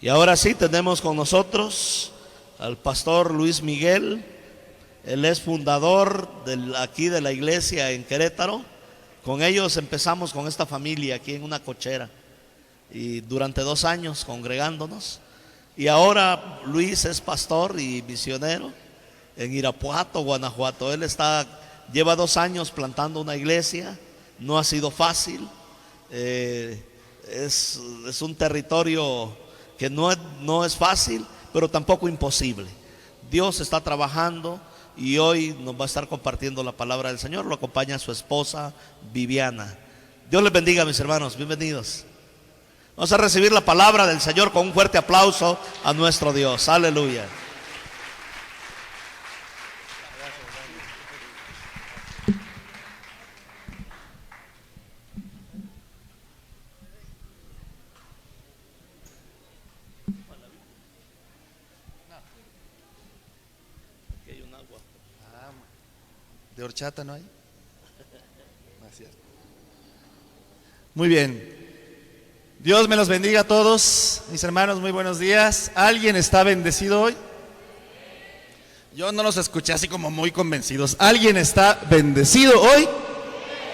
Y ahora sí tenemos con nosotros al pastor Luis Miguel. Él es fundador aquí de la iglesia en Querétaro. Con ellos empezamos con esta familia aquí en una cochera y durante 2 años congregándonos. Y ahora Luis es pastor y misionero en Irapuato, Guanajuato. Lleva 2 años plantando una iglesia. No ha sido fácil. Es un territorio que no es fácil, pero tampoco imposible. Dios está trabajando y hoy nos va a estar compartiendo la palabra del Señor. Lo acompaña su esposa Viviana. Dios les bendiga, mis hermanos, bienvenidos. Vamos a recibir la palabra del Señor con un fuerte aplauso a nuestro Dios. Aleluya. ¿De horchata no hay? Gracias. Muy bien. Dios me los bendiga a todos, mis hermanos, muy buenos días. ¿Alguien está bendecido hoy? Yo no los escuché así como muy convencidos. ¿Alguien está bendecido hoy?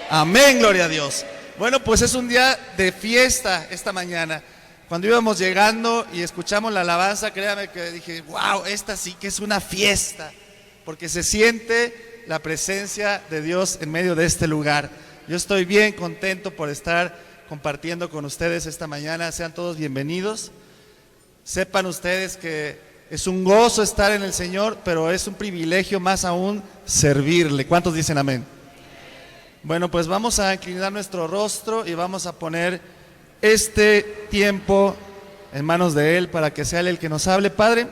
Amén, gloria a Dios. Bueno, pues es un día de fiesta esta mañana. Cuando íbamos llegando y escuchamos la alabanza, créame que dije, wow, esta sí que es una fiesta, porque se siente la presencia de Dios en medio de este lugar. Yo estoy bien contento por estar compartiendo con ustedes esta mañana. Sean todos bienvenidos. Sepan ustedes que es un gozo estar en el Señor, pero es un privilegio más aún servirle. ¿Cuántos dicen amén? Bueno, pues vamos a inclinar nuestro rostro y vamos a poner este tiempo en manos de Él para que sea Él el que nos hable. Padre,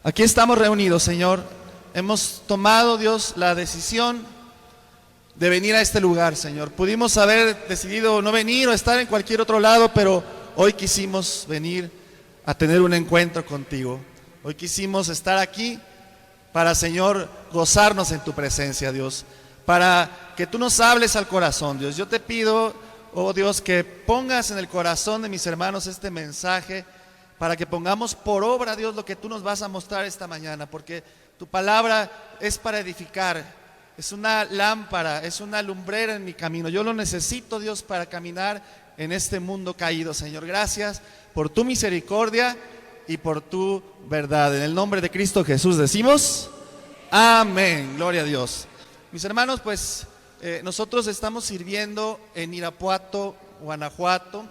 aquí estamos reunidos, Señor. Hemos tomado, Dios, la decisión de venir a este lugar, Señor. Pudimos haber decidido no venir o estar en cualquier otro lado, pero hoy quisimos venir a tener un encuentro contigo. Hoy quisimos estar aquí para, Señor, gozarnos en tu presencia, Dios, para que tú nos hables al corazón, Dios. Yo te pido, oh Dios, que pongas en el corazón de mis hermanos este mensaje, para que pongamos por obra, Dios, lo que tú nos vas a mostrar esta mañana, porque tu palabra es para edificar, es una lámpara, es una lumbrera en mi camino. Yo lo necesito, Dios, para caminar en este mundo caído, Señor. Gracias por tu misericordia y por tu verdad. En el nombre de Cristo Jesús decimos, amén, gloria a Dios. Mis hermanos, pues nosotros estamos sirviendo en Irapuato, Guanajuato.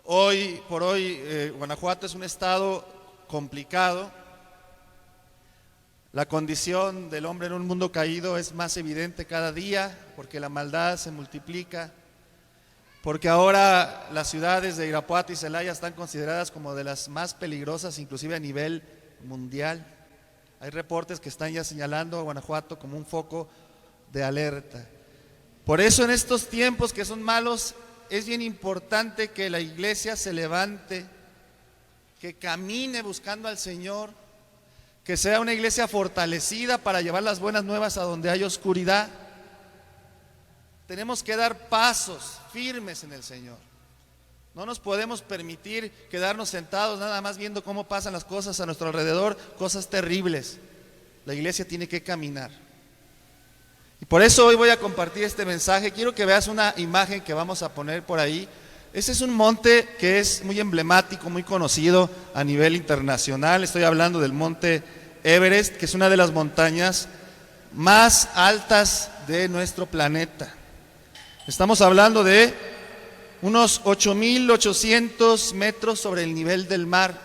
Hoy por hoy, Guanajuato es un estado complicado. La condición del hombre en un mundo caído es más evidente cada día, porque la maldad se multiplica, porque ahora las ciudades de Irapuato y Celaya están consideradas como de las más peligrosas, inclusive a nivel mundial. Hay reportes que están ya señalando a Guanajuato como un foco de alerta. Por eso en estos tiempos que son malos, es bien importante que la iglesia se levante, que camine buscando al Señor, que sea una iglesia fortalecida para llevar las buenas nuevas a donde hay oscuridad. Tenemos que dar pasos firmes en el Señor. No nos podemos permitir quedarnos sentados nada más viendo cómo pasan las cosas a nuestro alrededor, cosas terribles. La iglesia tiene que caminar. Y por eso hoy voy a compartir este mensaje. Quiero que veas una imagen que vamos a poner por ahí. Ese es un monte que es muy emblemático, muy conocido a nivel internacional. Estoy hablando del monte Everest, que es una de las montañas más altas de nuestro planeta. Estamos hablando de unos 8,800 metros sobre el nivel del mar.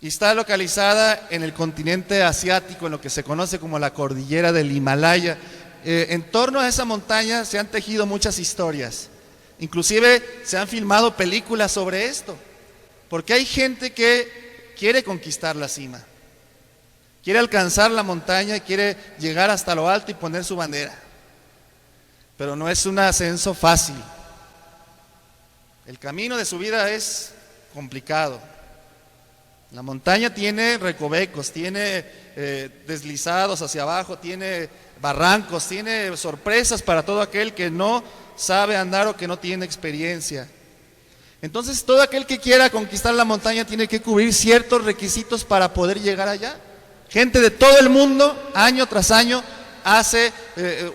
Y está localizada en el continente asiático, en lo que se conoce como la cordillera del Himalaya. En torno a esa montaña se han tejido muchas historias. Inclusive se han filmado películas sobre esto, porque hay gente que quiere conquistar la cima, quiere alcanzar la montaña y quiere llegar hasta lo alto y poner su bandera. Pero no es un ascenso fácil. El camino de subida es complicado. La montaña tiene recovecos, tiene deslizados hacia abajo, tiene barrancos, tiene sorpresas para todo aquel que no sabe andar o que no tiene experiencia. Entonces todo aquel que quiera conquistar la montaña tiene que cubrir ciertos requisitos para poder llegar allá. Gente de todo el mundo, año tras año, hace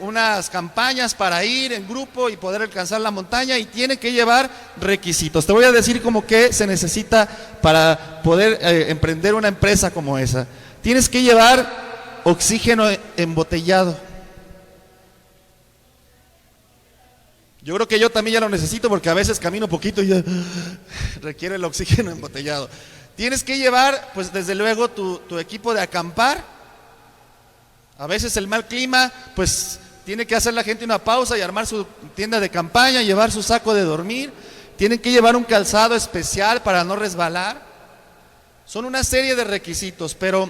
unas campañas para ir en grupo y poder alcanzar la montaña, y tiene que llevar requisitos. Te voy a decir como que se necesita para poder emprender una empresa como esa. Tienes que llevar oxígeno embotellado. Yo creo que yo también ya lo necesito, porque a veces camino poquito y ya requiere el oxígeno embotellado. Tienes que llevar, pues desde luego, tu equipo de acampar. A veces el mal clima, pues tiene que hacer la gente una pausa y armar su tienda de campaña, llevar su saco de dormir. Tienen que llevar un calzado especial para no resbalar. Son una serie de requisitos, pero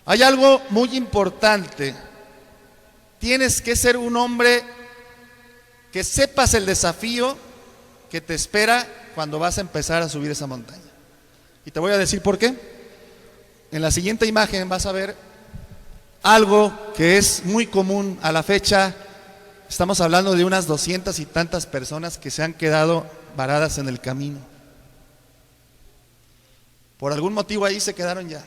hay algo muy importante. Tienes que ser un hombre que sepas el desafío que te espera cuando vas a empezar a subir esa montaña. Y te voy a decir por qué. En la siguiente imagen vas a ver algo que es muy común a la fecha. Estamos hablando de unas 200 y tantas personas que se han quedado varadas en el camino. Por algún motivo ahí se quedaron ya.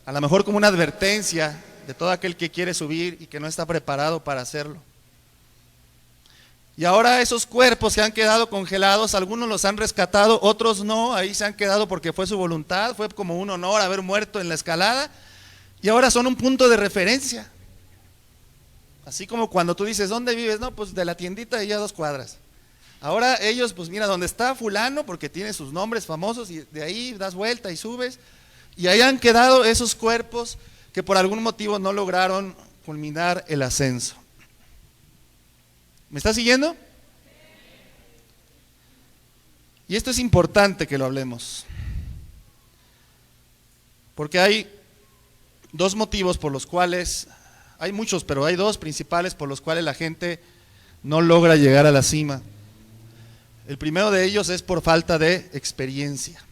A lo mejor como una advertencia de todo aquel que quiere subir y que no está preparado para hacerlo. Y ahora esos cuerpos que han quedado congelados, algunos los han rescatado, otros no, ahí se han quedado porque fue su voluntad, fue como un honor haber muerto en la escalada, y ahora son un punto de referencia. Así como cuando tú dices, ¿dónde vives? No, pues de la tiendita de allá a 2 cuadras. Ahora ellos, pues mira, donde está fulano, porque tiene sus nombres famosos, y de ahí das vuelta y subes, y ahí han quedado esos cuerpos que por algún motivo no lograron culminar el ascenso. ¿Me está siguiendo? Y esto es importante que lo hablemos, porque hay 2 motivos por los cuales, hay muchos, pero hay 2 principales por los cuales la gente no logra llegar a la cima. El primero de ellos es por falta de experiencia.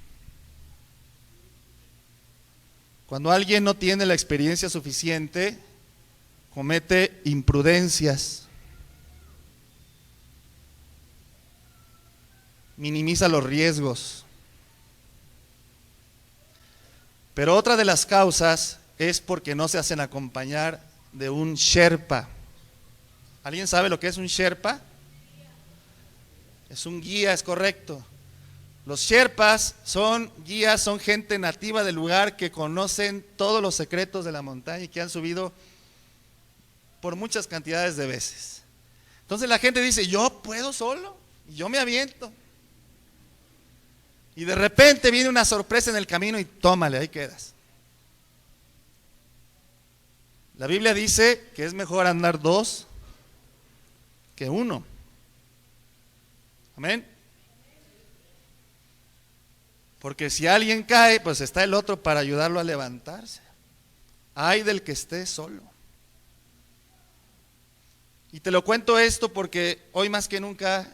Cuando alguien no tiene la experiencia suficiente, comete imprudencias, minimiza los riesgos. Pero otra de las causas es porque no se hacen acompañar de un Sherpa. ¿Alguien sabe lo que es un Sherpa? Es un guía, es correcto. Los Sherpas son guías, son gente nativa del lugar que conocen todos los secretos de la montaña y que han subido por muchas cantidades de veces. Entonces la gente dice, yo puedo solo, yo me aviento. Y de repente viene una sorpresa en el camino y tómale, ahí quedas. La Biblia dice que es mejor andar 2 que 1. Amén. Porque si alguien cae, pues está el otro para ayudarlo a levantarse. Ay del que esté solo. Y te lo cuento esto porque hoy más que nunca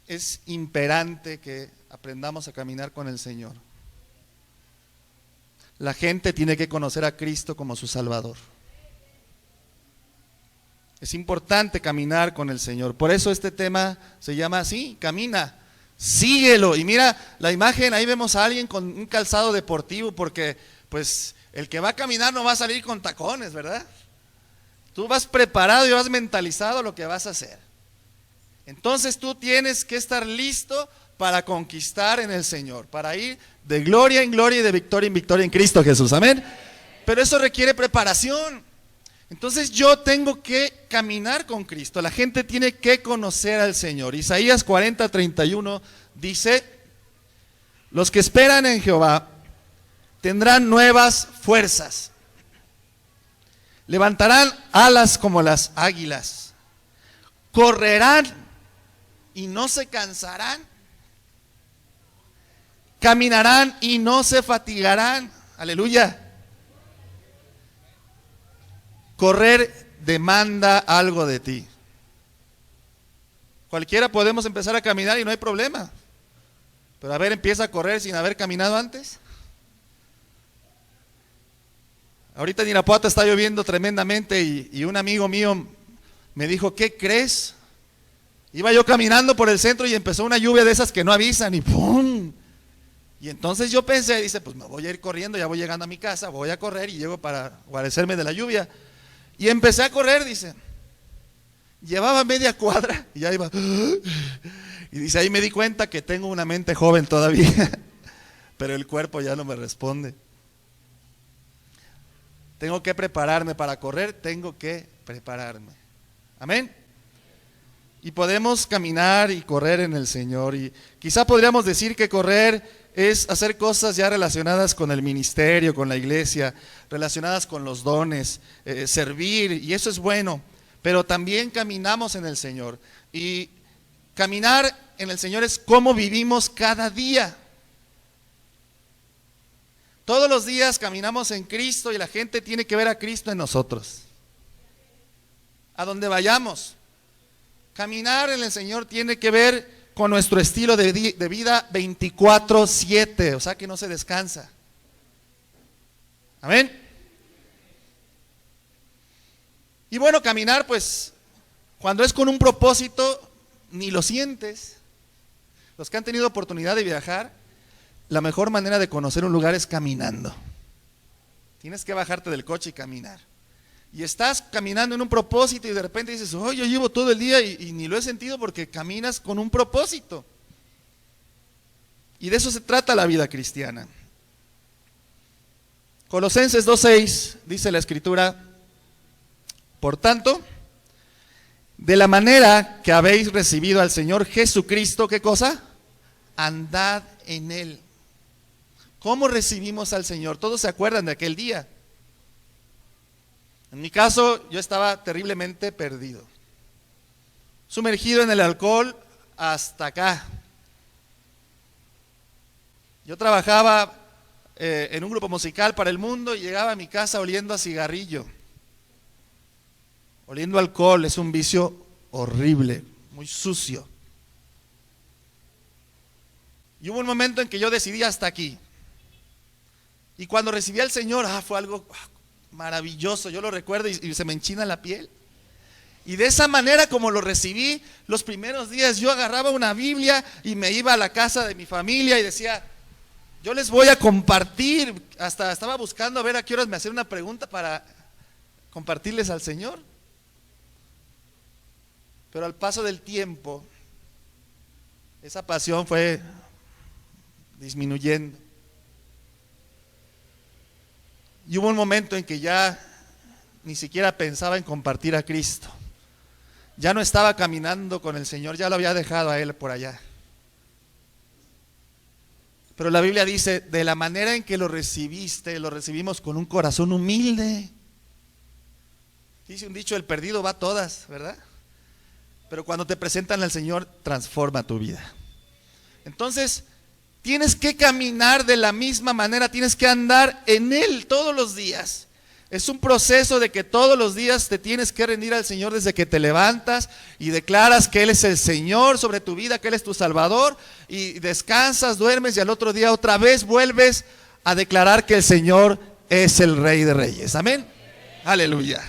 es imperante que aprendamos a caminar con el Señor. La gente tiene que conocer a Cristo como su Salvador. Es importante caminar con el Señor. Por eso este tema se llama así, camina, síguelo. Y mira la imagen, ahí vemos a alguien con un calzado deportivo, porque pues el que va a caminar no va a salir con tacones, ¿verdad? Tú vas preparado y vas mentalizado a lo que vas a hacer. Entonces tú tienes que estar listo para conquistar en el Señor, para ir de gloria en gloria y de victoria en victoria en Cristo Jesús, amén. Pero eso requiere preparación. Entonces yo tengo que caminar con Cristo, la gente tiene que conocer al Señor. Isaías 40:31 dice, los que esperan en Jehová tendrán nuevas fuerzas, levantarán alas como las águilas, correrán y no se cansarán, caminarán y no se fatigarán. Aleluya. Correr demanda algo de ti. Cualquiera podemos empezar a caminar y no hay problema. Pero a ver, empieza a correr sin haber caminado antes. Ahorita en Irapuato está lloviendo tremendamente y un amigo mío me dijo, ¿qué crees? Iba yo caminando por el centro y empezó una lluvia de esas que no avisan y ¡pum! Y entonces yo pensé, dice, pues me voy a ir corriendo, ya voy llegando a mi casa, voy a correr y llego para guarecerme de la lluvia. Y empecé a correr, dice. Llevaba media cuadra y ya iba. Y dice, ahí me di cuenta que tengo una mente joven todavía, pero el cuerpo ya no me responde. Tengo que prepararme para correr, tengo que prepararme. Amén. Y podemos caminar y correr en el Señor. Y quizá podríamos decir que correr es hacer cosas ya relacionadas con el ministerio, con la iglesia, relacionadas con los dones, servir, y eso es bueno. Pero también caminamos en el Señor. Y caminar en el Señor es cómo vivimos cada día. Todos los días caminamos en Cristo y la gente tiene que ver a Cristo en nosotros. A donde vayamos. Caminar en el Señor tiene que ver con nuestro estilo de vida 24/7, o sea que no se descansa. Amén. Y bueno, caminar pues, cuando es con un propósito, ni lo sientes. Los que han tenido oportunidad de viajar, la mejor manera de conocer un lugar es caminando. Tienes que bajarte del coche y caminar. Y estás caminando en un propósito y de repente dices, oh, yo llevo todo el día y ni lo he sentido porque caminas con un propósito. Y de eso se trata la vida cristiana. Colosenses 2:6 dice la Escritura, por tanto, de la manera que habéis recibido al Señor Jesucristo, ¿qué cosa? Andad en Él. ¿Cómo recibimos al Señor? Todos se acuerdan de aquel día. En mi caso, yo estaba terriblemente perdido, sumergido en el alcohol hasta acá. Yo trabajaba en un grupo musical para el mundo y llegaba a mi casa oliendo a cigarrillo, oliendo a alcohol. Es un vicio horrible, muy sucio. Y hubo un momento en que yo decidí hasta aquí. Y cuando recibí al Señor, fue algo maravilloso, yo lo recuerdo y se me enchina la piel. Y de esa manera como lo recibí, los primeros días yo agarraba una Biblia y me iba a la casa de mi familia y decía, yo les voy a compartir. Hasta estaba buscando a ver a qué horas me hacían una pregunta para compartirles al Señor. Pero al paso del tiempo, esa pasión fue disminuyendo. Y hubo un momento en que ya ni siquiera pensaba en compartir a Cristo. Ya no estaba caminando con el Señor, ya lo había dejado a Él por allá. Pero la Biblia dice, de la manera en que lo recibiste, lo recibimos con un corazón humilde. Dice un dicho, el perdido va a todas, ¿verdad? Pero cuando te presentan al Señor, transforma tu vida. Entonces, tienes que caminar de la misma manera, tienes que andar en Él todos los días. Es un proceso de que todos los días te tienes que rendir al Señor desde que te levantas y declaras que Él es el Señor sobre tu vida, que Él es tu Salvador, y descansas, duermes y al otro día otra vez vuelves a declarar que el Señor es el Rey de Reyes. Amén. Aleluya.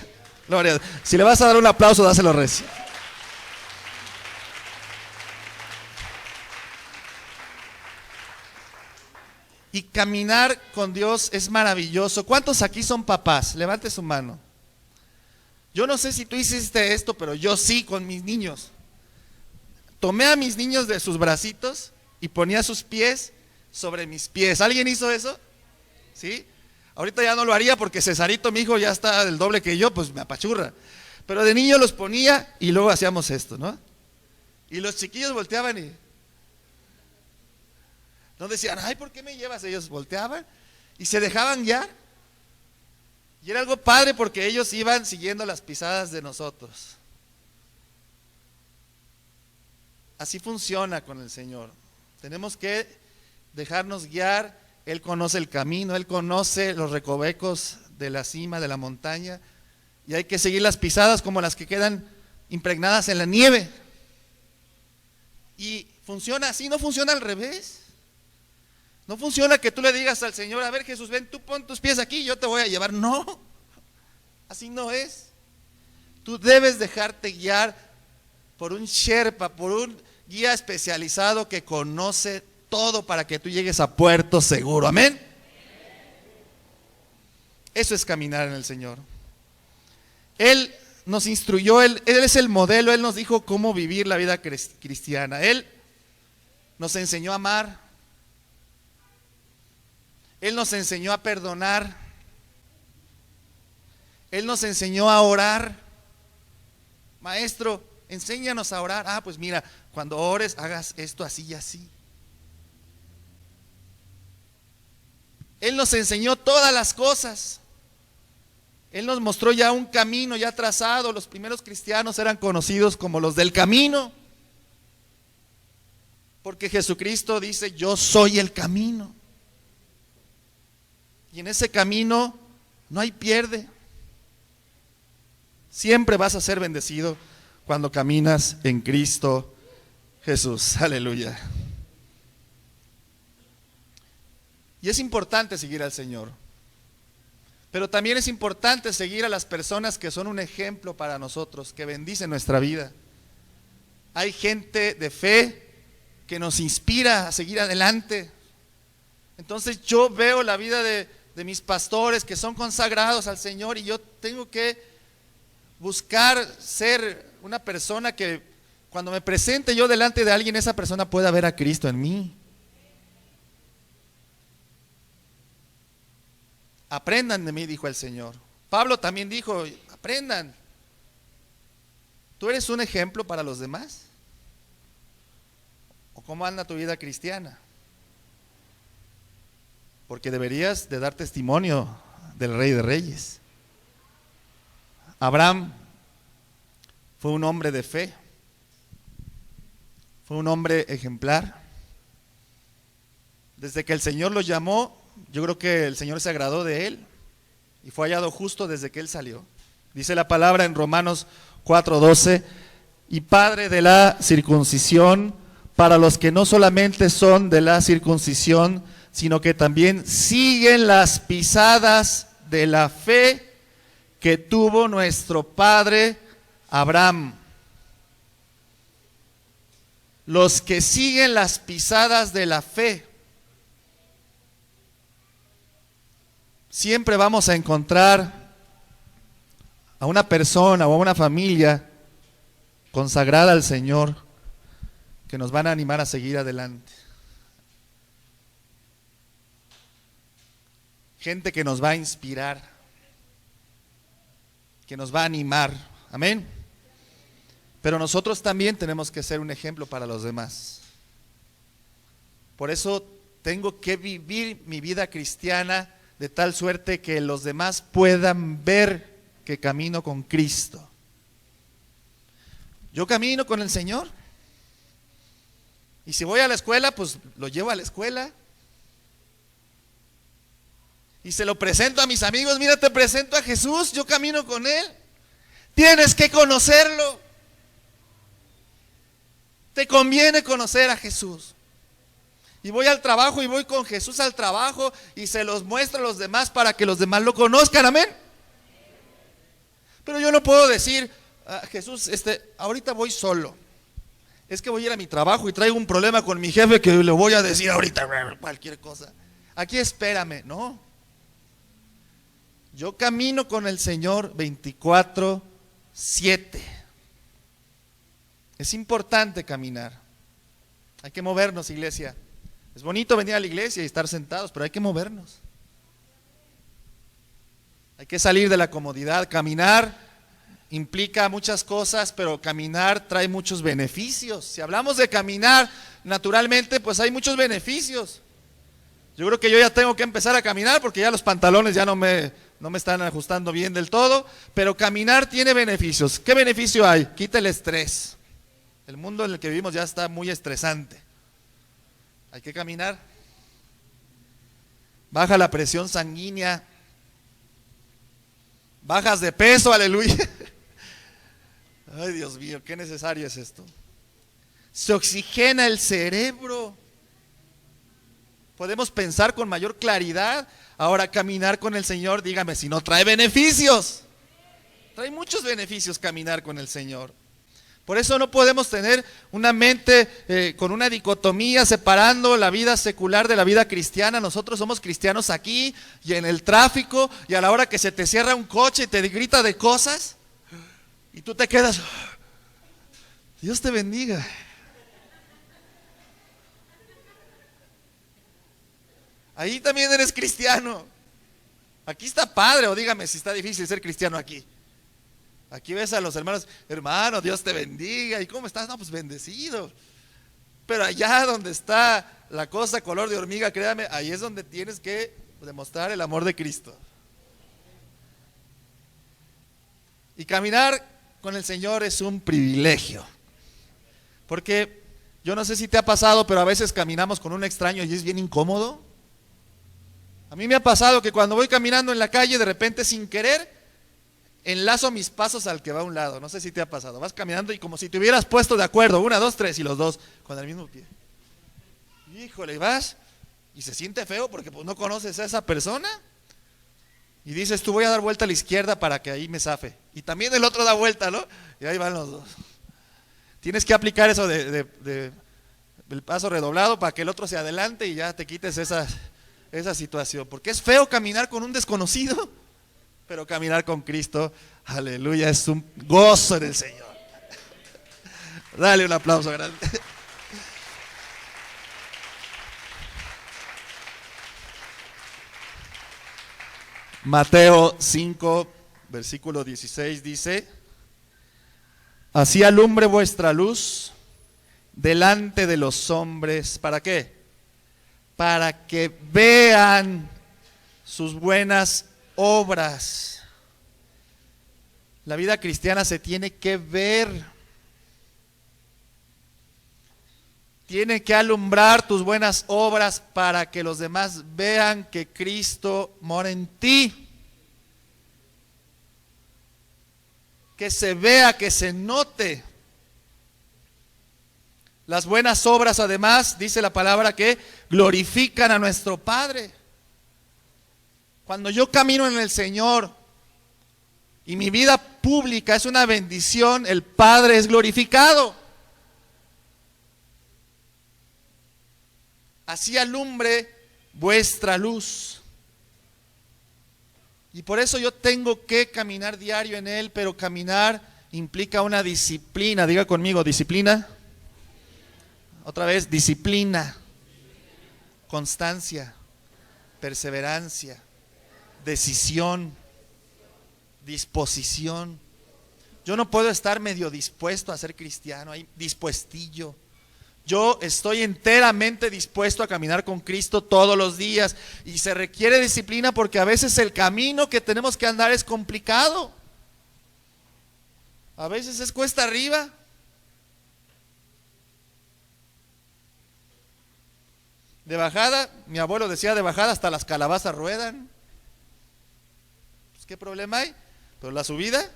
Gloria a Dios. Si le vas a dar un aplauso, dáselo recio. Y caminar con Dios es maravilloso. ¿Cuántos aquí son papás? Levante su mano. Yo no sé si tú hiciste esto, pero yo sí con mis niños. Tomé a mis niños de sus bracitos y ponía sus pies sobre mis pies. ¿Alguien hizo eso? ¿Sí? Ahorita ya no lo haría porque Cesarito, mi hijo, ya está del doble que yo, pues me apachurra. Pero de niño los ponía y luego hacíamos esto, ¿no? Y los chiquillos volteaban y no decían, ay, ¿por qué me llevas? Ellos volteaban y se dejaban guiar. Y era algo padre porque ellos iban siguiendo las pisadas de nosotros. Así funciona con el Señor. Tenemos que dejarnos guiar. Él conoce el camino, Él conoce los recovecos de la cima, de la montaña. Y hay que seguir las pisadas como las que quedan impregnadas en la nieve. Y funciona así, no funciona al revés. No funciona que tú le digas al Señor, a ver Jesús, ven, tú pon tus pies aquí y yo te voy a llevar. No, así no es. Tú debes dejarte guiar por un Sherpa, por un guía especializado que conoce todo para que tú llegues a puerto seguro. Amén. Eso es caminar en el Señor. Él nos instruyó, Él es el modelo, Él nos dijo cómo vivir la vida cristiana. Él nos enseñó a amar, Él nos enseñó a perdonar, Él nos enseñó a orar. Maestro, enséñanos a orar. Ah, pues mira, cuando ores hagas esto así y así. Él nos enseñó todas las cosas. Él nos mostró ya un camino ya trazado. Los primeros cristianos eran conocidos como los del camino, porque Jesucristo dice: yo soy el camino. Y en ese camino no hay pierde. Siempre vas a ser bendecido cuando caminas en Cristo Jesús. Aleluya. Y es importante seguir al Señor, pero también es importante seguir a las personas que son un ejemplo para nosotros, que bendicen nuestra vida. Hay gente de fe que nos inspira a seguir adelante. Entonces yo veo la vida de mis pastores que son consagrados al Señor, y yo tengo que buscar ser una persona que cuando me presente yo delante de alguien, esa persona pueda ver a Cristo en mí. Aprendan de mí, dijo el Señor. Pablo también dijo: aprendan. ¿Tú eres un ejemplo para los demás? ¿O cómo anda tu vida cristiana? Porque deberías de dar testimonio del Rey de Reyes. Abraham fue un hombre de fe, fue un hombre ejemplar. Desde que el Señor lo llamó, yo creo que el Señor se agradó de él y fue hallado justo desde que él salió. Dice la palabra en Romanos 4:12: y padre de la circuncisión para los que no solamente son de la circuncisión, sino que también siguen las pisadas de la fe que tuvo nuestro padre Abraham. Los que siguen las pisadas de la fe. Siempre vamos a encontrar a una persona o a una familia consagrada al Señor que nos van a animar a seguir adelante. Gente que nos va a inspirar, que nos va a animar. Amén. Pero nosotros también tenemos que ser un ejemplo para los demás. Por eso tengo que vivir mi vida cristiana de tal suerte que los demás puedan ver que camino con Cristo. Yo camino con el Señor. Y si voy a la escuela, pues lo llevo a la escuela. Y se lo presento a mis amigos: mira, te presento a Jesús, yo camino con Él. Tienes que conocerlo. Te conviene conocer a Jesús. Y voy al trabajo y voy con Jesús al trabajo y se los muestro a los demás para que los demás lo conozcan. Amén. Pero yo no puedo decir: Jesús, ahorita voy solo. Es que voy a ir a mi trabajo y traigo un problema con mi jefe que le voy a decir ahorita cualquier cosa. Aquí espérame. No. Yo camino con el Señor 24/7. Es importante caminar. Hay que movernos, iglesia. Es bonito venir a la iglesia y estar sentados, pero hay que movernos. Hay que salir de la comodidad. Caminar implica muchas cosas, pero caminar trae muchos beneficios. Si hablamos de caminar, naturalmente, pues hay muchos beneficios. Yo creo que yo ya tengo que empezar a caminar porque ya los pantalones ya no me están ajustando bien del todo, pero caminar tiene beneficios. ¿Qué beneficio hay? Quita el estrés. El mundo en el que vivimos ya está muy estresante. Hay que caminar. Baja la presión sanguínea. Bajas de peso, aleluya. Ay, Dios mío, qué necesario es esto. Se oxigena el cerebro. Podemos pensar con mayor claridad. Ahora, caminar con el Señor, dígame si no trae beneficios. Trae muchos beneficios caminar con el Señor. Por eso no podemos tener una mente con una dicotomía separando la vida secular de la vida cristiana. Nosotros somos cristianos aquí y en el tráfico, y a la hora que se te cierra un coche y te grita de cosas y tú te quedas, Dios te bendiga. Ahí también eres cristiano. Aquí está padre, o dígame si está difícil ser cristiano aquí. Aquí ves a los hermanos, hermano, Dios te bendiga. ¿Y cómo estás? No, pues bendecido. Pero allá donde está la cosa color de hormiga, créame, ahí es donde tienes que demostrar el amor de Cristo. Y caminar con el Señor es un privilegio. Porque yo no sé si te ha pasado, pero a veces caminamos con un extraño y es bien incómodo. A mí me ha pasado que cuando voy caminando en la calle, de repente sin querer, enlazo mis pasos al que va a un lado. No sé si te ha pasado. Vas caminando y como si te hubieras puesto de acuerdo, 1, 2, 3 y los dos con el mismo pie. Híjole, y vas y se siente feo porque pues no conoces a esa persona. Y dices, tú voy a dar vuelta a la izquierda para que ahí me zafe. Y también el otro da vuelta, ¿no? Y ahí van los dos. Tienes que aplicar eso del paso redoblado para que el otro se adelante y ya te quites esa situación. Porque es feo caminar con un desconocido. Pero caminar con Cristo, aleluya, es un gozo en el Señor. Dale un aplauso grande. Mateo 5, versículo 16 dice: así alumbre vuestra luz delante de los hombres. ¿Para qué? Para que vean sus buenas obras. La vida cristiana se tiene que ver. Tiene que alumbrar tus buenas obras para que los demás vean que Cristo mora en ti. Que se vea, que se note. Las buenas obras, además, dice la palabra, que glorifican a nuestro Padre. Cuando yo camino en el Señor y mi vida pública es una bendición, el Padre es glorificado. Así alumbre vuestra luz. Y por eso yo tengo que caminar diario en Él, pero caminar implica una disciplina. Diga conmigo, disciplina. Otra vez, disciplina, constancia, perseverancia, decisión, disposición. Yo no puedo estar medio dispuesto a ser cristiano, ahí dispuestillo. Yo estoy enteramente dispuesto a caminar con Cristo todos los días, y se requiere disciplina porque a veces el camino que tenemos que andar es complicado. A veces es cuesta arriba. De bajada, mi abuelo decía, de bajada hasta las calabazas ruedan. Pues, ¿qué problema hay? Pero la subida,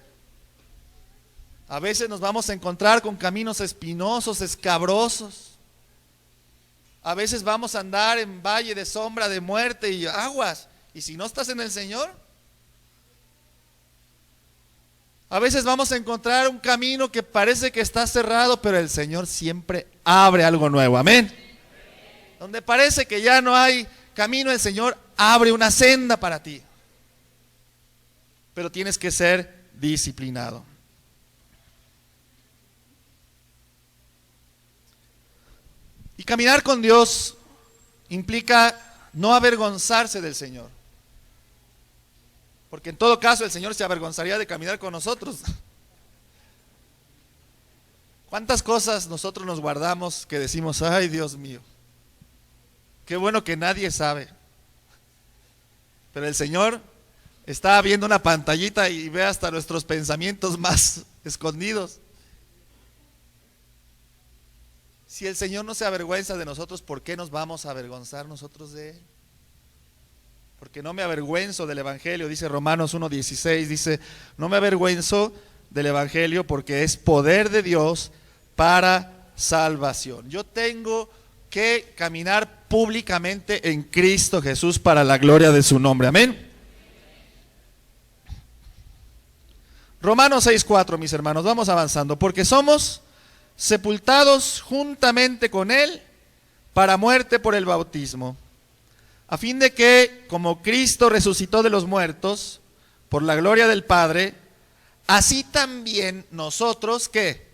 a veces nos vamos a encontrar con caminos espinosos, escabrosos. A veces vamos a andar en valle de sombra de muerte y aguas. Y si no estás en el Señor, a veces vamos a encontrar un camino que parece que está cerrado, pero el Señor siempre abre algo nuevo. Amén. Donde parece que ya no hay camino, el Señor abre una senda para ti. Pero tienes que ser disciplinado. Y caminar con Dios implica no avergonzarse del Señor. Porque en todo caso el Señor se avergonzaría de caminar con nosotros. ¿Cuántas cosas nosotros nos guardamos que decimos, ay Dios mío, qué bueno que nadie sabe? Pero el Señor está viendo una pantallita y ve hasta nuestros pensamientos más escondidos. Si el Señor no se avergüenza de nosotros, ¿por qué nos vamos a avergonzar nosotros de Él? Porque no me avergüenzo del Evangelio, dice Romanos 1:16, dice, no me avergüenzo del Evangelio porque es poder de Dios para salvación. Yo tengo que caminar públicamente en Cristo Jesús para la gloria de su nombre. Amén. Romanos 6:4, mis hermanos, vamos avanzando. Porque somos sepultados juntamente con Él para muerte por el bautismo, a fin de que, como Cristo resucitó de los muertos, por la gloria del Padre, así también nosotros, ¿qué?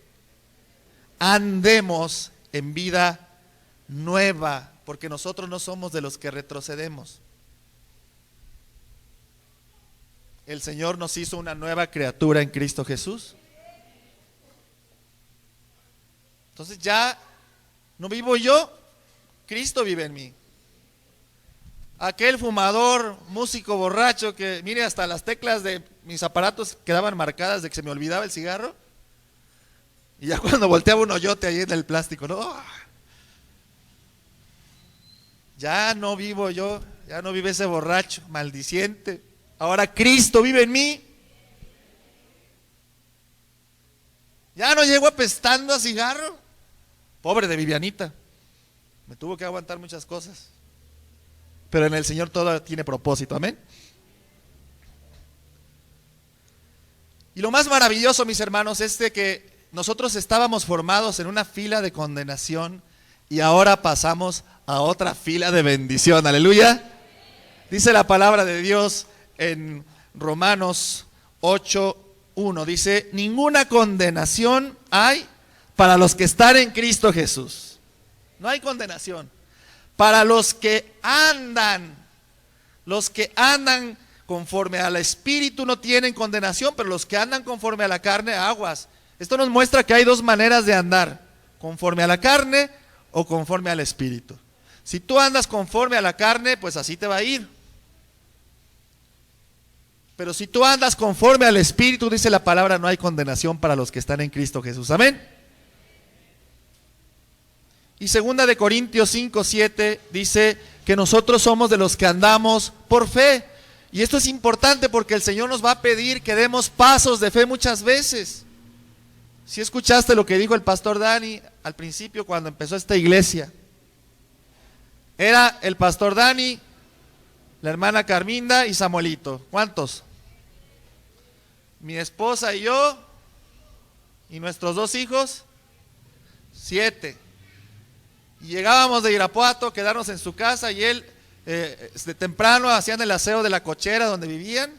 Andemos en vida nueva, porque nosotros no somos de los que retrocedemos. El Señor nos hizo una nueva criatura en Cristo Jesús. Entonces ya no vivo yo, Cristo vive en mí. Aquel fumador, músico borracho que, mire, hasta las teclas de mis aparatos quedaban marcadas de que se me olvidaba el cigarro. Y ya cuando volteaba un hoyote ahí en el plástico, ¿no? Ya no vivo yo, ya no vive ese borracho, maldiciente. Ahora Cristo vive en mí. Ya no llego apestando a cigarro. Pobre de Vivianita, me tuvo que aguantar muchas cosas, pero en el Señor todo tiene propósito, amén. Y lo más maravilloso, mis hermanos, es de que nosotros estábamos formados en una fila de condenación y ahora pasamos a otra fila de bendición, aleluya. Dice la palabra de Dios en Romanos 8:1, dice: ninguna condenación hay para los que están en Cristo Jesús. No hay condenación. Para los que andan conforme al Espíritu no tienen condenación, pero los que andan conforme a la carne, aguas. Esto nos muestra que hay dos maneras de andar: conforme a la carne o conforme al Espíritu. Si tú andas conforme a la carne, pues así te va a ir. Pero si tú andas conforme al Espíritu, dice la palabra, no hay condenación para los que están en Cristo Jesús, amén. Y 2 de Corintios 5:7 dice que nosotros somos de los que andamos por fe. Y esto es importante porque el Señor nos va a pedir que demos pasos de fe muchas veces. Si escuchaste lo que dijo el pastor Dani al principio cuando empezó esta iglesia. Era el pastor Dani, la hermana Carminda y Samuelito. ¿Cuántos? Mi esposa y yo y nuestros 2 hijos, 7. Y llegábamos de Irapuato, quedarnos en su casa y él de temprano hacían el aseo de la cochera donde vivían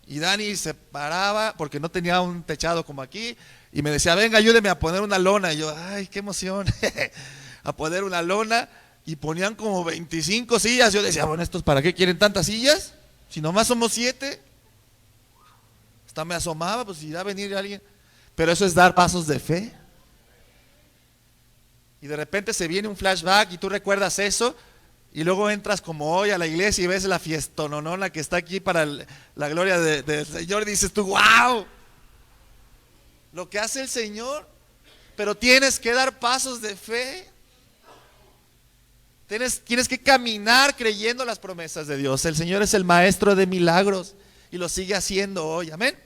y Dani se paraba porque no tenía un techado como aquí y me decía: venga, ayúdeme a poner una lona. Y yo, ay, qué emoción, a poner una lona, y ponían como 25 sillas. Yo decía, bueno, ¿estos para qué quieren tantas sillas? Si nomás somos 7. Hasta me asomaba, pues si irá a venir alguien. Pero eso es dar pasos de fe. Y de repente se viene un flashback y tú recuerdas eso y luego entras como hoy a la iglesia y ves la fiestononona que está aquí para la gloria del Señor y dices tú, wow, lo que hace el Señor. Pero tienes que dar pasos de fe. Tienes que caminar creyendo las promesas de Dios. El Señor es el maestro de milagros y lo sigue haciendo hoy, amén.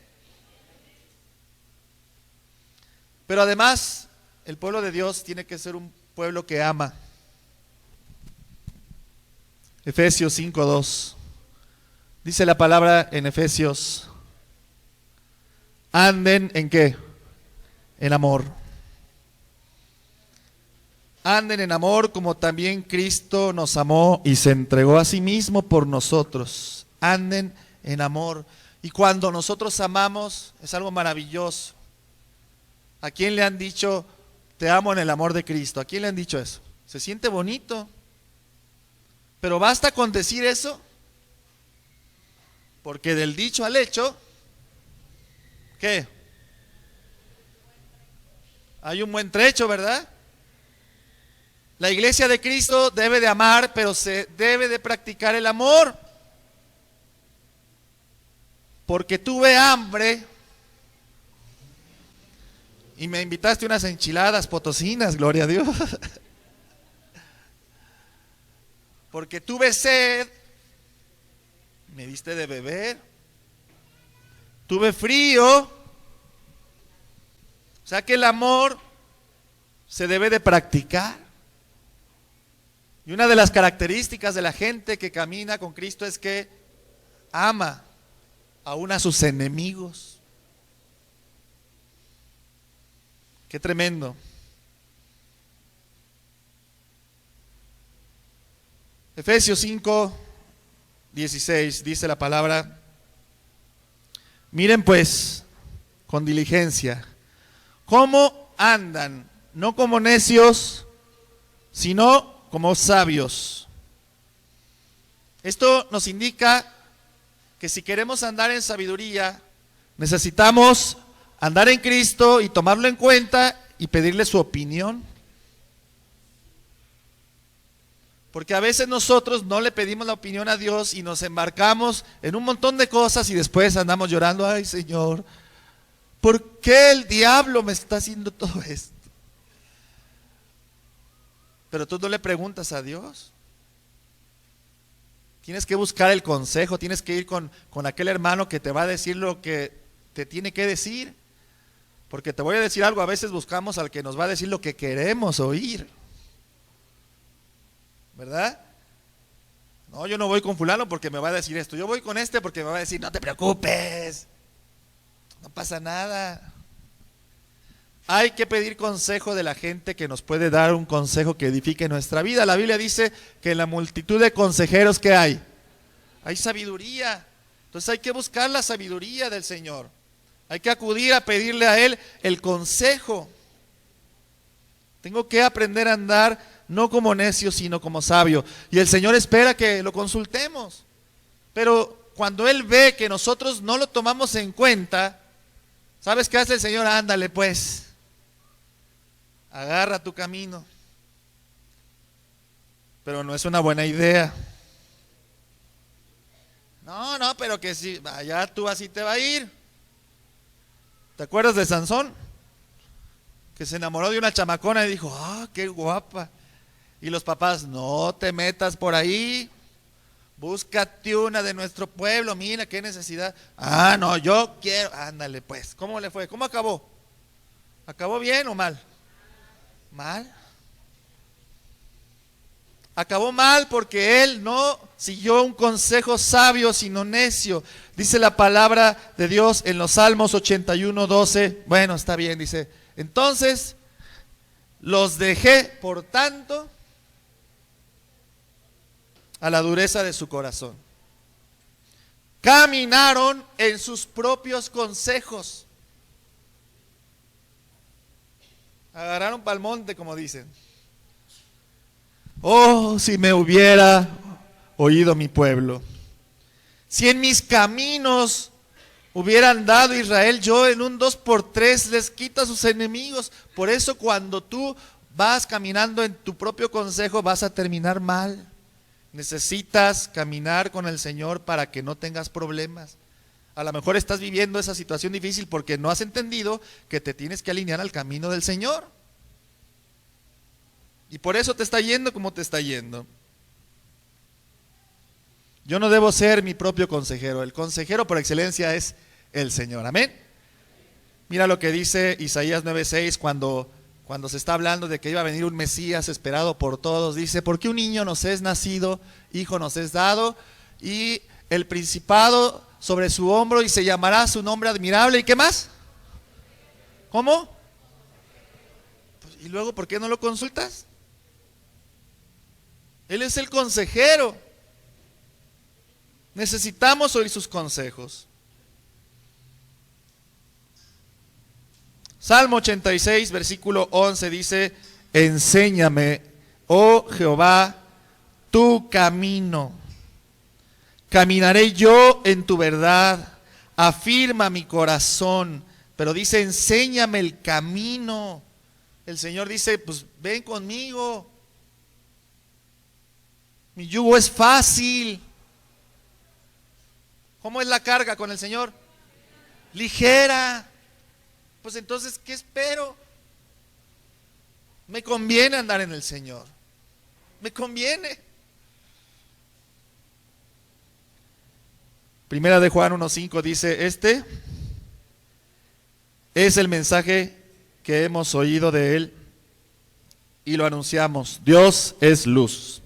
Pero además, el pueblo de Dios tiene que ser un pueblo que ama. Efesios 5:2. Dice la palabra en Efesios: anden ¿en qué? En amor. Anden en amor como también Cristo nos amó y se entregó a sí mismo por nosotros. Anden en amor. Y cuando nosotros amamos es algo maravilloso. ¿A quién le han dicho te amo en el amor de Cristo? ¿A quién le han dicho eso? Se siente bonito. Pero basta con decir eso, porque del dicho al hecho, ¿qué? Hay un buen trecho, ¿verdad? La iglesia de Cristo debe de amar, pero se debe de practicar el amor. Porque tuve hambre y me invitaste unas enchiladas potosinas, gloria a Dios. Porque tuve sed, me diste de beber. Tuve frío. O sea que el amor se debe de practicar. Y una de las características de la gente que camina con Cristo es que ama aún a sus enemigos. Qué tremendo. Efesios 5, 16 dice la palabra: miren pues con diligencia cómo andan, no como necios, sino como sabios. Esto nos indica que si queremos andar en sabiduría, necesitamos andar en Cristo y tomarlo en cuenta y pedirle su opinión. Porque a veces nosotros no le pedimos la opinión a Dios y nos embarcamos en un montón de cosas y después andamos llorando: ay, Señor, ¿por qué el diablo me está haciendo todo esto? Pero tú no le preguntas a Dios. Tienes que buscar el consejo, tienes que ir con aquel hermano que te va a decir lo que te tiene que decir. Porque te voy a decir algo, a veces buscamos al que nos va a decir lo que queremos oír, ¿verdad? No, yo no voy con fulano porque me va a decir esto, yo voy con este porque me va a decir: no te preocupes, no pasa nada. Hay que pedir consejo de la gente que nos puede dar un consejo que edifique nuestra vida. La Biblia dice que en la multitud de consejeros que hay sabiduría. Entonces hay que buscar la sabiduría del Señor. Hay que acudir a pedirle a Él el consejo. Tengo que aprender a andar no como necio, sino como sabio. Y el Señor espera que lo consultemos. Pero cuando Él ve que nosotros no lo tomamos en cuenta, ¿sabes qué hace el Señor? Ándale pues, agarra tu camino. Pero no es una buena idea. No, pero que si allá tú así te va a ir. ¿Te acuerdas de Sansón? Que se enamoró de una chamacona y dijo: qué guapa. Y los papás: no te metas por ahí, búscate una de nuestro pueblo, mira qué necesidad. No, yo quiero. Ándale pues. ¿Cómo le fue? ¿Cómo acabó? ¿Acabó bien o mal? Mal. Acabó mal porque él no siguió un consejo sabio, sino necio. Dice la palabra de Dios en los Salmos 81, 12. Bueno, está bien, dice: entonces los dejé, por tanto, a la dureza de su corazón. Caminaron en sus propios consejos. Agarraron pa'l monte, como dicen. Oh, si me hubiera oído mi pueblo. Si en mis caminos hubiera andado Israel, yo en un 2x3 les quito a sus enemigos. Por eso cuando tú vas caminando en tu propio consejo vas a terminar mal. Necesitas caminar con el Señor para que no tengas problemas. A lo mejor estás viviendo esa situación difícil porque no has entendido que te tienes que alinear al camino del Señor. Y por eso te está yendo como te está yendo. Yo no debo ser mi propio consejero. El consejero por excelencia es el Señor. Amén. Mira lo que dice Isaías 9:6 cuando se está hablando de que iba a venir un Mesías esperado por todos. Dice: porque un niño nos es nacido, hijo nos es dado, y el principado sobre su hombro, y se llamará su nombre admirable. ¿Y qué más? ¿Cómo? Y luego, ¿por qué no lo consultas? Él es el consejero. Necesitamos oír sus consejos. Salmo 86, versículo 11 dice: enséñame, oh Jehová, tu camino. Caminaré yo en tu verdad. Afirma mi corazón. Pero dice: enséñame el camino. El Señor dice: pues ven conmigo. Mi yugo es fácil. ¿Cómo es la carga con el Señor? Ligera. Pues entonces, ¿qué espero? Me conviene andar en el Señor. Me conviene. Primera de Juan 1:5 dice: este es el mensaje que hemos oído de Él y lo anunciamos. Dios es luz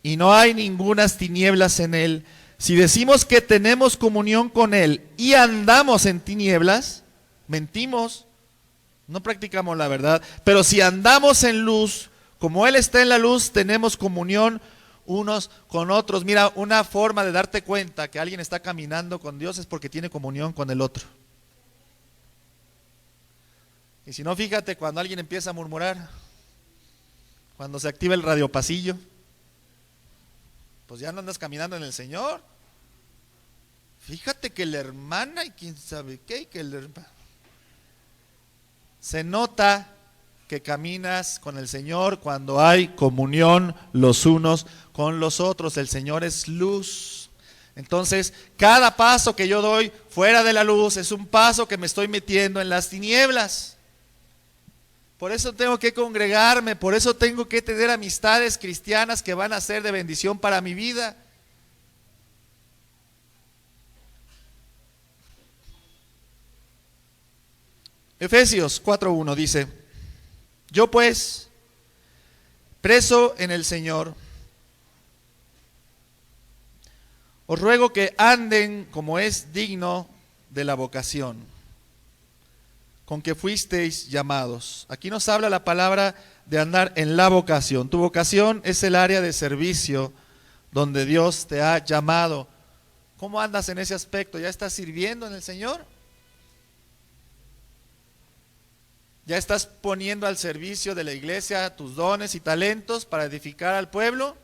y no hay ningunas tinieblas en Él. Si decimos que tenemos comunión con Él y andamos en tinieblas, mentimos, No practicamos la verdad. Pero si andamos en luz, como Él está en la luz, tenemos comunión unos con otros. Mira, una forma de darte cuenta que alguien está caminando con Dios es porque tiene comunión con el otro. Y si no, fíjate cuando alguien empieza a murmurar, cuando se activa el radiopasillo, pues ya no andas caminando en el Señor. Fíjate que la hermana y quién sabe qué, y que el hermano. Se nota que caminas con el Señor cuando hay comunión los unos con los otros. El Señor es luz. Entonces, cada paso que yo doy fuera de la luz es un paso que me estoy metiendo en las tinieblas. Por eso tengo que congregarme, por eso tengo que tener amistades cristianas que van a ser de bendición para mi vida. Efesios 4:1 dice: yo pues, preso en el Señor, os ruego que anden como es digno de la vocación con que fuisteis llamados. Aquí nos habla la palabra de andar en la vocación. Tu vocación es el área de servicio donde Dios te ha llamado. ¿Cómo andas en ese aspecto? ¿Ya estás sirviendo en el Señor? ¿Ya estás poniendo al servicio de la iglesia tus dones y talentos para edificar al pueblo?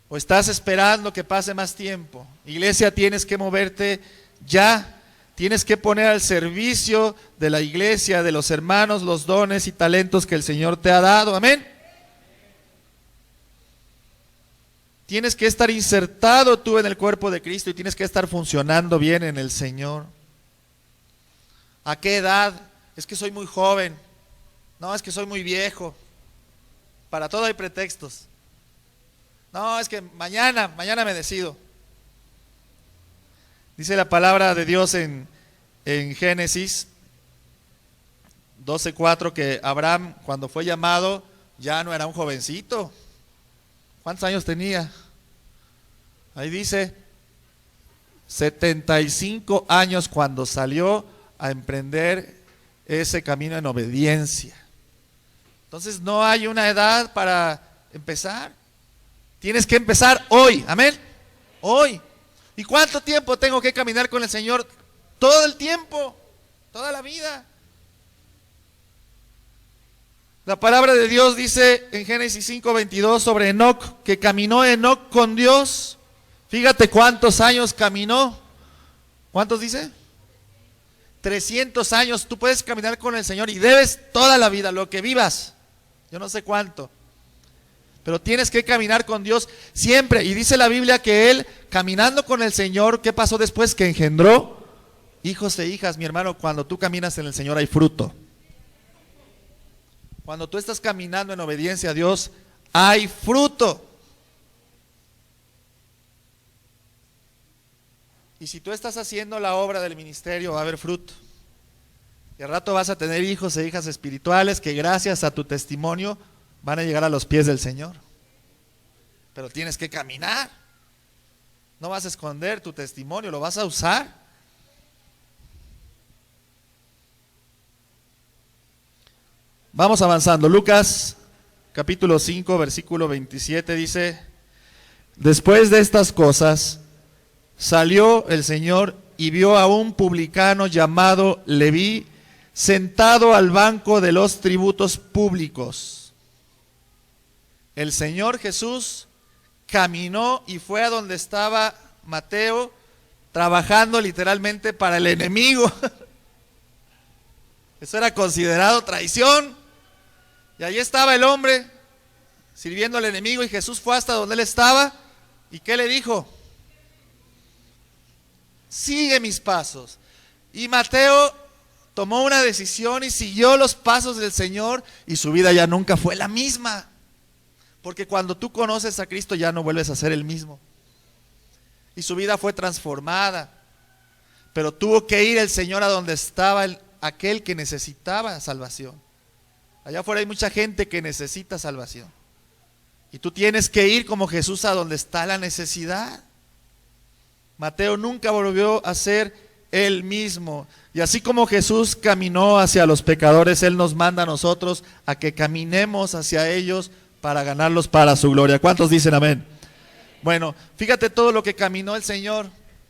¿O estás esperando que pase más tiempo? Iglesia, tienes que moverte ya. Tienes que poner al servicio de la iglesia, de los hermanos, los dones y talentos que el Señor te ha dado. Amén. Tienes que estar insertado tú en el cuerpo de Cristo y tienes que estar funcionando bien en el Señor. ¿A qué edad? Es que soy muy joven. No, es que soy muy viejo. Para todo hay pretextos. No, es que mañana me decido. Dice la palabra de Dios en Génesis 12:4 que Abraham, cuando fue llamado, ya no era un jovencito. ¿Cuántos años tenía? Ahí dice 75 años cuando salió a emprender ese camino en obediencia. Entonces no hay una edad para empezar. Tienes que empezar hoy, amén. Hoy. ¿Y cuánto tiempo tengo que caminar con el Señor? Todo el tiempo, toda la vida. La palabra de Dios dice en Génesis 5:22 sobre Enoc, que caminó Enoc con Dios. Fíjate cuántos años caminó. ¿Cuántos dice? 300 años. Tú puedes caminar con el Señor y debes toda la vida, lo que vivas. Yo no sé cuánto. Pero tienes que caminar con Dios siempre. Y dice la Biblia que Él, caminando con el Señor, ¿qué pasó después? Que engendró hijos e hijas. Mi hermano, cuando tú caminas en el Señor hay fruto. Cuando tú estás caminando en obediencia a Dios, hay fruto. Y si tú estás haciendo la obra del ministerio, va a haber fruto. Y al rato vas a tener hijos e hijas espirituales que gracias a tu testimonio van a llegar a los pies del Señor. Pero tienes que caminar. No vas a esconder tu testimonio, lo vas a usar. Vamos avanzando. Lucas capítulo 5, versículo 27 dice: después de estas cosas, salió el Señor y vio a un publicano llamado Leví sentado al banco de los tributos públicos. El Señor Jesús caminó y fue a donde estaba Mateo, trabajando literalmente para el enemigo. Eso era considerado traición. Y ahí estaba el hombre sirviendo al enemigo y Jesús fue hasta donde él estaba. ¿Y qué le dijo? Sigue mis pasos. Y Mateo tomó una decisión y siguió los pasos del Señor y su vida ya nunca fue la misma. Porque cuando tú conoces a Cristo ya no vuelves a ser el mismo. Y su vida fue transformada. Pero tuvo que ir el Señor a donde estaba aquel que necesitaba salvación. Allá afuera hay mucha gente que necesita salvación. Y tú tienes que ir como Jesús a donde está la necesidad. Mateo nunca volvió a ser Él mismo. Y así como Jesús caminó hacia los pecadores, Él nos manda a nosotros a que caminemos hacia ellos para ganarlos para su gloria. ¿Cuántos dicen amén? Bueno, fíjate todo lo que caminó el Señor.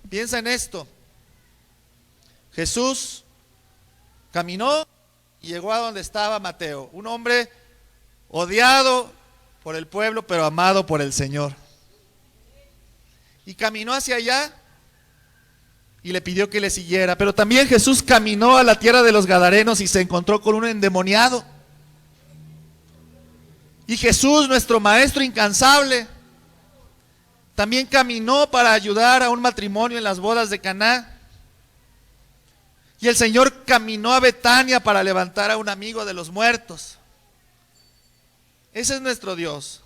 Piensa en esto. Jesús caminó y llegó a donde estaba Mateo, un hombre odiado por el pueblo, pero amado por el Señor. Y caminó hacia allá y le pidió que le siguiera. Pero también Jesús caminó a la tierra de los Gadarenos y se encontró con un endemoniado. Y Jesús, nuestro maestro incansable, también caminó para ayudar a un matrimonio en las bodas de Caná. Y el Señor caminó a Betania para levantar a un amigo de los muertos. Ese es nuestro Dios.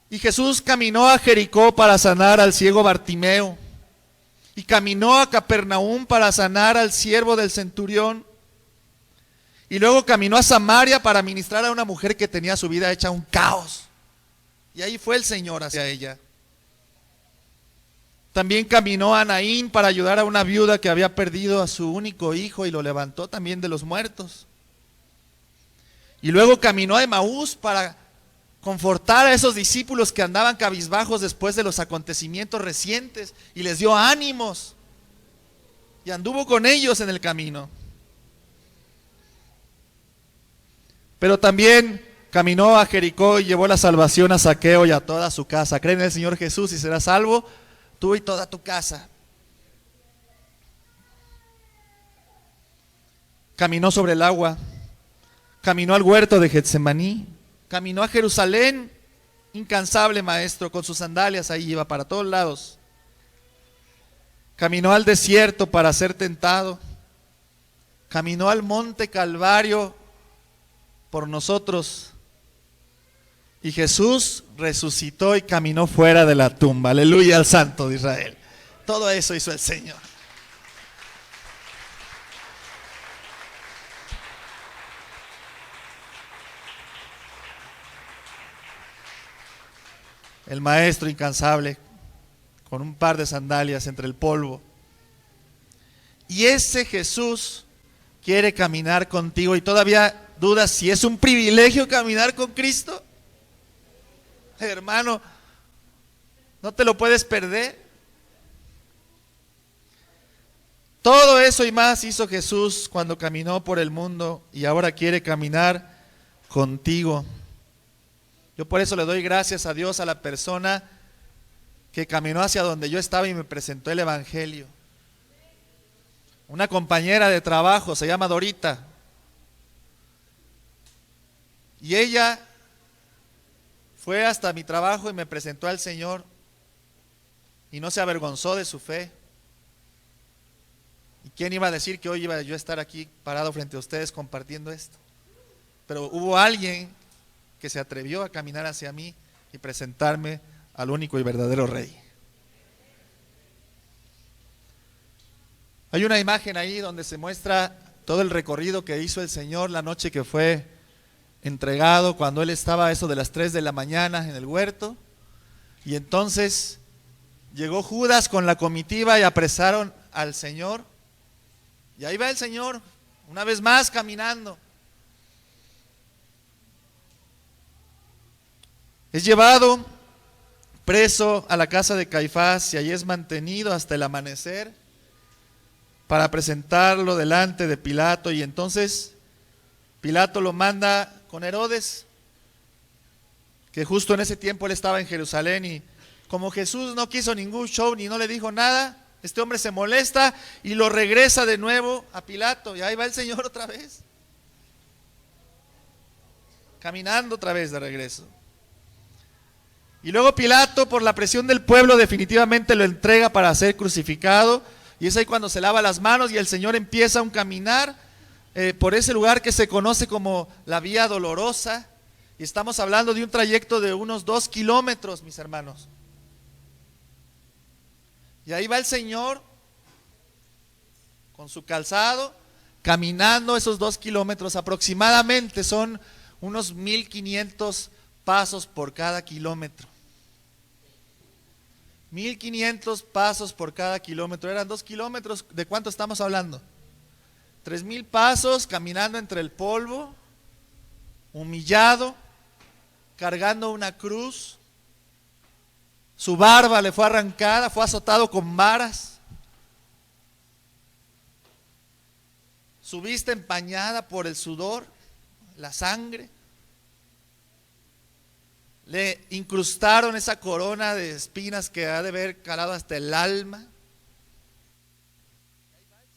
Y Jesús caminó a Jericó para sanar al ciego Bartimeo. Y caminó a Capernaum para sanar al siervo del centurión. Y luego caminó a Samaria para ministrar a una mujer que tenía su vida hecha un caos. Y ahí fue el Señor hacia ella. También caminó a Naín para ayudar a una viuda que había perdido a su único hijo y lo levantó también de los muertos. Y luego caminó a Emaús para confortar a esos discípulos que andaban cabizbajos después de los acontecimientos recientes y les dio ánimos. Y anduvo con ellos en el camino. Pero también caminó a Jericó y llevó la salvación a Zaqueo y a toda su casa. Cree en el Señor Jesús y serás salvo, tú y toda tu casa. Caminó sobre el agua, caminó al huerto de Getsemaní, caminó a Jerusalén, incansable maestro, con sus sandalias ahí iba para todos lados. Caminó al desierto para ser tentado, caminó al monte Calvario por nosotros. Y Jesús resucitó y caminó fuera de la tumba. Aleluya al Santo de Israel. Todo eso hizo el Señor. El maestro incansable con un par de sandalias entre el polvo. Y ese Jesús quiere caminar contigo y todavía dudas si es un privilegio caminar con Cristo. Hermano, no te lo puedes perder. Todo eso y más hizo Jesús cuando caminó por el mundo y ahora quiere caminar contigo. Yo por eso le doy gracias a Dios, a la persona que caminó hacia donde yo estaba y me presentó el Evangelio. Una compañera de trabajo, se llama Dorita. Y ella fue hasta mi trabajo y me presentó al Señor y no se avergonzó de su fe. ¿Y quién iba a decir que hoy iba yo a estar aquí parado frente a ustedes compartiendo esto? Pero hubo alguien que se atrevió a caminar hacia mí y presentarme al único y verdadero Rey. Hay una imagen ahí donde se muestra todo el recorrido que hizo el Señor la noche que fue entregado, cuando Él estaba a eso de las 3 de la mañana en el huerto. Y entonces llegó Judas con la comitiva y apresaron al Señor. Y ahí va el Señor, una vez más caminando. Es llevado preso a la casa de Caifás y allí es mantenido hasta el amanecer para presentarlo delante de Pilato. Y entonces Pilato lo manda con Herodes, que justo en ese tiempo él estaba en Jerusalén, y como Jesús no quiso ningún show ni no le dijo nada, este hombre se molesta y lo regresa de nuevo a Pilato. Y ahí va el Señor otra vez, caminando otra vez de regreso. Y luego Pilato, por la presión del pueblo, definitivamente lo entrega para ser crucificado. Y es ahí cuando se lava las manos y el Señor empieza un caminar por ese lugar que se conoce como la Vía Dolorosa. Y estamos hablando de un trayecto de unos 2 kilómetros, mis hermanos. Y ahí va el Señor con su calzado, caminando esos 2 kilómetros. Aproximadamente son unos 1500 pasos por cada kilómetro. 1,500 pasos por cada kilómetro. Eran 2 kilómetros. ¿De cuánto estamos hablando? 3,000 pasos caminando entre el polvo, humillado, cargando una cruz. Su barba le fue arrancada, fue azotado con varas. Su vista empañada por el sudor, la sangre. Le incrustaron esa corona de espinas que ha de haber calado hasta el alma.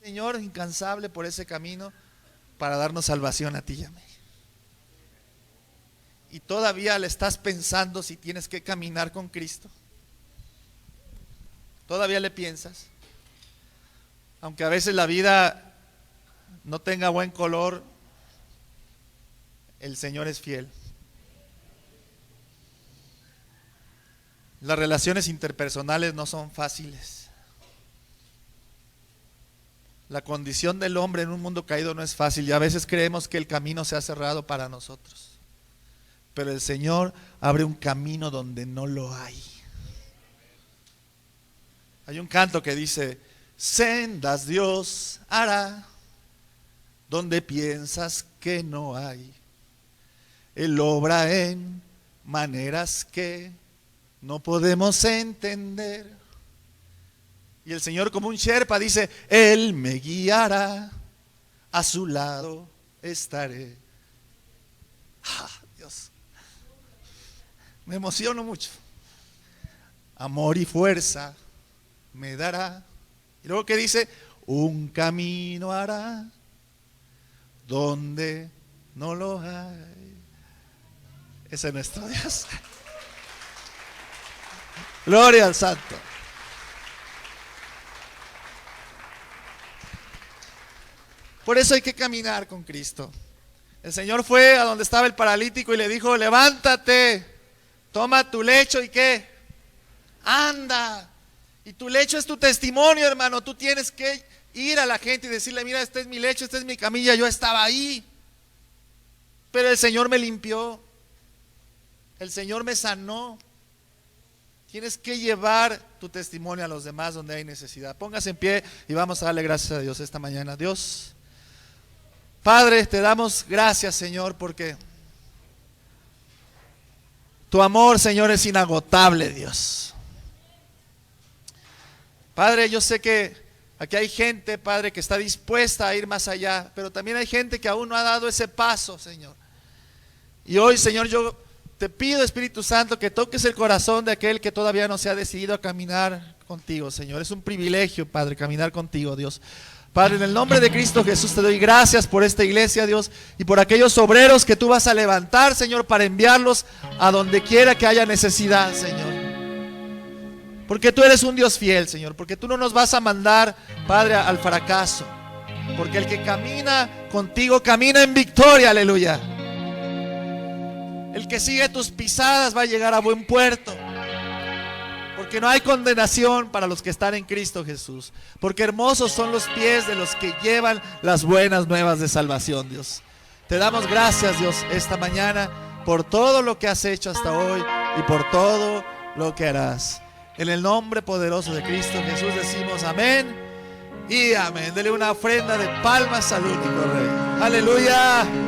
Señor, incansable por ese camino para darnos salvación a ti y a mí. Y todavía le estás pensando si tienes que caminar con Cristo. Todavía le piensas. Aunque a veces la vida no tenga buen color, el Señor es fiel. Las relaciones interpersonales no son fáciles. La condición del hombre en un mundo caído no es fácil y a veces creemos que el camino se ha cerrado para nosotros. Pero el Señor abre un camino donde no lo hay. Hay un canto que dice: sendas Dios hará donde piensas que no hay. Él obra en maneras que no podemos entender. Y el Señor, como un Sherpa, dice: Él me guiará, a su lado estaré. Dios, me emociono mucho. Amor y fuerza me dará. Y luego que dice: un camino hará donde no lo hay. Ese es nuestro Dios. Gloria al Santo. Por eso hay que caminar con Cristo. El Señor fue a donde estaba el paralítico y le dijo: levántate, toma tu lecho y ¿qué? Anda. Y tu lecho es tu testimonio, hermano. Tú tienes que ir a la gente y decirle: mira, este es mi lecho, esta es mi camilla, yo estaba ahí, pero el Señor me limpió, el Señor me sanó. Tienes que llevar tu testimonio a los demás donde hay necesidad. Póngase en pie y vamos a darle gracias a Dios esta mañana. Dios, Padre, te damos gracias, Señor, porque tu amor, Señor, es inagotable, Dios. Padre, yo sé que aquí hay gente, Padre, que está dispuesta a ir más allá, pero también hay gente que aún no ha dado ese paso, Señor. Y hoy, Señor, yo te pido, Espíritu Santo, que toques el corazón de aquel que todavía no se ha decidido a caminar contigo, Señor. Es un privilegio, Padre, caminar contigo, Dios. Padre, en el nombre de Cristo Jesús te doy gracias por esta iglesia, Dios, y por aquellos obreros que tú vas a levantar, Señor, para enviarlos a donde quiera que haya necesidad, Señor. Porque tú eres un Dios fiel, Señor, porque tú no nos vas a mandar, Padre, al fracaso. Porque el que camina contigo camina en victoria, aleluya. El que sigue tus pisadas va a llegar a buen puerto. Porque no hay condenación para los que están en Cristo Jesús. Porque hermosos son los pies de los que llevan las buenas nuevas de salvación, Dios. Te damos gracias, Dios, esta mañana por todo lo que has hecho hasta hoy y por todo lo que harás. En el nombre poderoso de Cristo Jesús decimos amén y amén. Dele una ofrenda de palmas al único Rey. Aleluya.